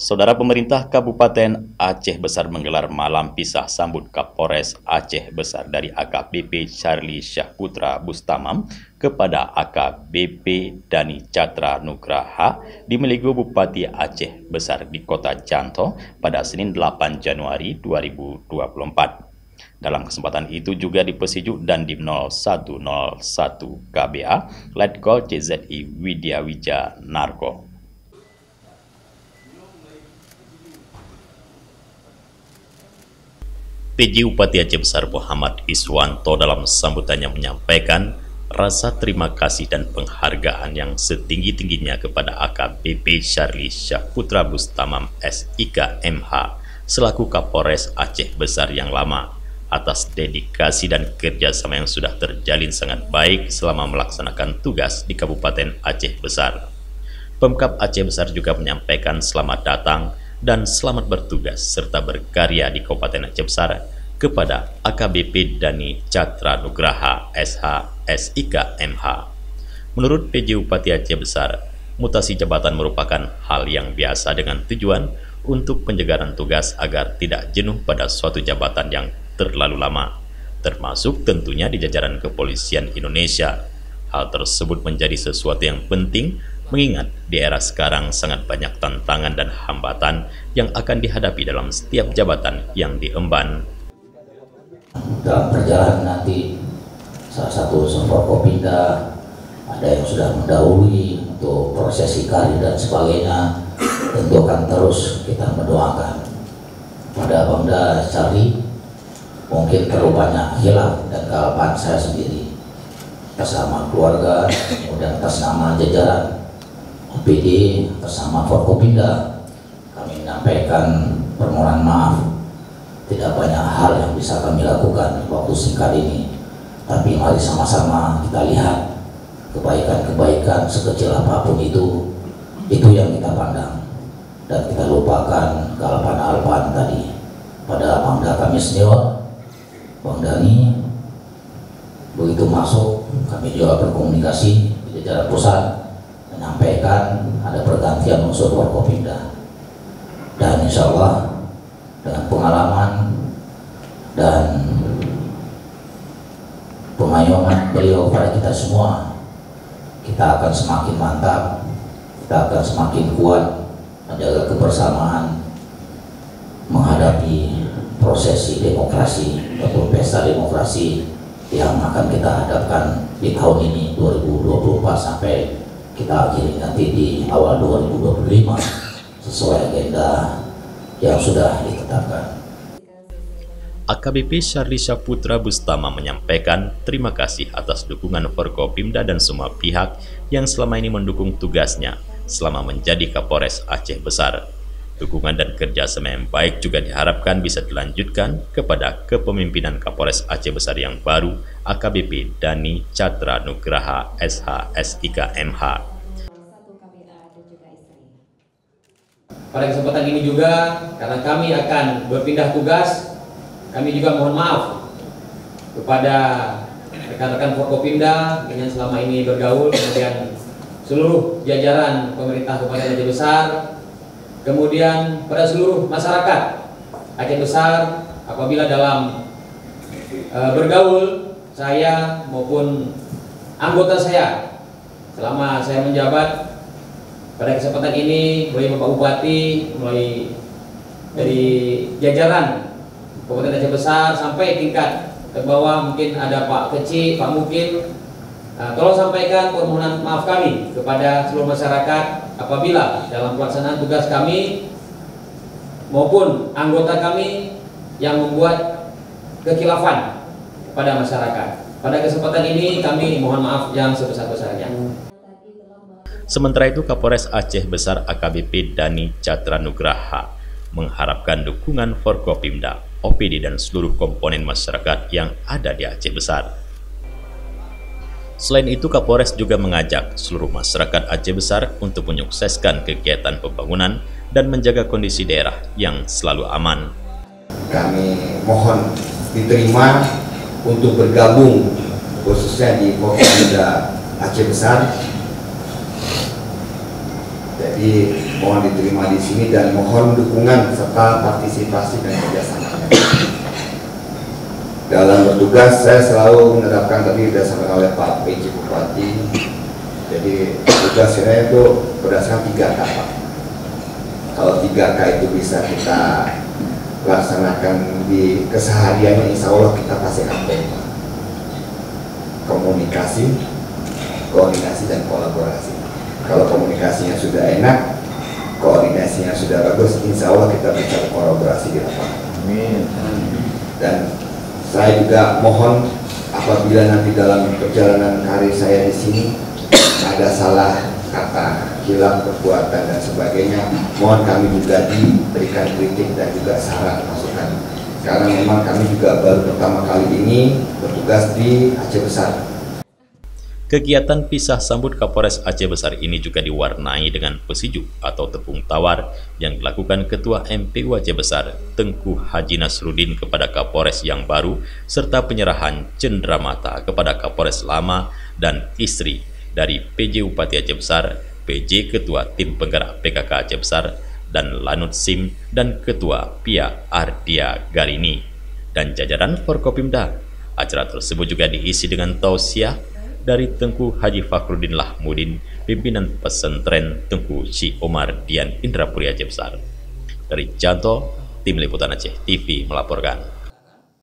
Saudara, pemerintah Kabupaten Aceh Besar menggelar malam pisah sambut Kapolres Aceh Besar dari AKBP Charlie Syahputra Bustamam kepada AKBP Dani Catra Nugraha di Melego Bupati Aceh Besar di Kota Janto pada Senin 8 Januari 2024. Dalam kesempatan itu juga di Pesiju dan di 0101 KBA Letkol CZI Widya Wija Narko. PJ Bupati Aceh Besar Muhammad Iswanto dalam sambutannya menyampaikan rasa terima kasih dan penghargaan yang setinggi-tingginya kepada AKBP Charlie Syahputra Bustamam SIK MH selaku Kapolres Aceh Besar yang lama atas dedikasi dan kerjasama yang sudah terjalin sangat baik selama melaksanakan tugas di Kabupaten Aceh Besar. Pemkab Aceh Besar juga menyampaikan selamat datang dan selamat bertugas serta berkarya di Kabupaten Aceh Besar kepada AKBP Dani Catra Nugraha SH SIK MH. Menurut PJ Bupati Aceh Besar, mutasi jabatan merupakan hal yang biasa dengan tujuan untuk pencegahan tugas agar tidak jenuh pada suatu jabatan yang terlalu lama, termasuk tentunya di jajaran kepolisian Indonesia. Hal tersebut menjadi sesuatu yang penting mengingat di era sekarang sangat banyak tantangan dan hambatan yang akan dihadapi dalam setiap jabatan yang diemban. Dalam perjalanan nanti salah satu Forkopimda ada yang sudah mendahului untuk prosesi kari dan sebagainya, tentu akan terus kita mendoakan pada Bangda Charlie. Mungkin terlalu banyak hilaf dan kealpaan saya sendiri atas nama keluarga, kemudian atas nama jajaran OPD, atas nama Forkopimda, kami menyampaikan permohonan maaf. Tidak banyak hal yang bisa kami lakukan waktu singkat ini, tapi mari sama-sama kita lihat kebaikan-kebaikan sekecil apapun itu yang kita pandang, dan kita lupakan kealpaan-alpaan tadi. Pada Bangda kami senior, Bang Dani, begitu masuk kami juga berkomunikasi di jajaran pusat, menyampaikan ada pergantian unsur Forkopimda, dan insya Allah dengan pengalaman dan pengayuman beliau pada kita semua, kita akan semakin mantap, kita akan semakin kuat menjaga kebersamaan menghadapi prosesi demokrasi atau pesta demokrasi yang akan kita hadapkan di tahun ini 2024 sampai kita akhiri nanti di awal 2025 sesuai agenda yang sudah ditetapkan. AKBP Charlie Syahputra Bustamam menyampaikan terima kasih atas dukungan Forkopimda dan semua pihak yang selama ini mendukung tugasnya selama menjadi Kapolres Aceh Besar. Dukungan dan kerjasama yang baik juga diharapkan bisa dilanjutkan kepada kepemimpinan Kapolres Aceh Besar yang baru, AKBP Dani Catra Nugraha SH SIK MH. Pada kesempatan ini juga, karena kami akan berpindah tugas, kami juga mohon maaf kepada rekan-rekan Forkopimda yang selama ini bergaul, kemudian seluruh jajaran pemerintah Kabupaten Aceh Besar, kemudian pada seluruh masyarakat Aceh Besar apabila dalam bergaul saya maupun anggota saya selama saya menjabat. Pada kesempatan ini mulai Bapak Bupati, mulai dari jajaran Kabupaten Aceh Besar sampai tingkat ke bawah, mungkin ada Pak Kecil, Pak Mukil, tolong sampaikan permohonan maaf kami kepada seluruh masyarakat apabila dalam pelaksanaan tugas kami maupun anggota kami yang membuat kekhilafan kepada masyarakat. Pada kesempatan ini kami mohon maaf yang sebesar-besarnya. Sementara itu, Kapolres Aceh Besar AKBP Dani Catra Nugraha mengharapkan dukungan Forkopimda, OPD dan seluruh komponen masyarakat yang ada di Aceh Besar. Selain itu, Kapolres juga mengajak seluruh masyarakat Aceh Besar untuk menyukseskan kegiatan pembangunan dan menjaga kondisi daerah yang selalu aman. Kami mohon diterima untuk bergabung khususnya di Forkopimda Aceh Besar. Jadi mohon diterima di sini dan mohon dukungan serta partisipasi dan kerjasamanya. Dalam bertugas saya selalu menerapkan tadi disampaikan oleh Pak PJ Bupati. Jadi tugasnya itu berdasarkan 3K, Pak. Kalau 3K itu bisa kita laksanakan di kesehariannya, insya Allah kita pasti akan kompak. Komunikasi, koordinasi, dan kolaborasi. Kalau komunikasinya sudah enak, koordinasinya sudah bagus, insya Allah kita bisa kolaborasi di lapangan. Amin. Dan saya juga mohon apabila nanti dalam perjalanan karir saya di sini ada salah kata, hilaf perbuatan dan sebagainya, mohon kami juga diberikan kritik dan juga saran masukan. Karena memang kami juga baru pertama kali ini bertugas di Aceh Besar. Kegiatan pisah sambut Kapolres Aceh Besar ini juga diwarnai dengan pesijuk atau tepung tawar yang dilakukan Ketua MPU Aceh Besar Tengku Haji Nasruddin kepada Kapolres yang baru serta penyerahan cenderamata kepada Kapolres lama dan istri dari PJ Bupati Aceh Besar, PJ Ketua Tim Penggerak PKK Aceh Besar, dan Lanut Sim dan Ketua PIA Ardia Garini dan jajaran Forkopimda. Acara tersebut juga diisi dengan tausiah dari Tengku Haji Fakhruddin Lahmudin, pimpinan pesantren Tengku Syekh Omar Dian Indrapuri Aceh Besar. Dari Janto, Tim Liputan Aceh TV melaporkan.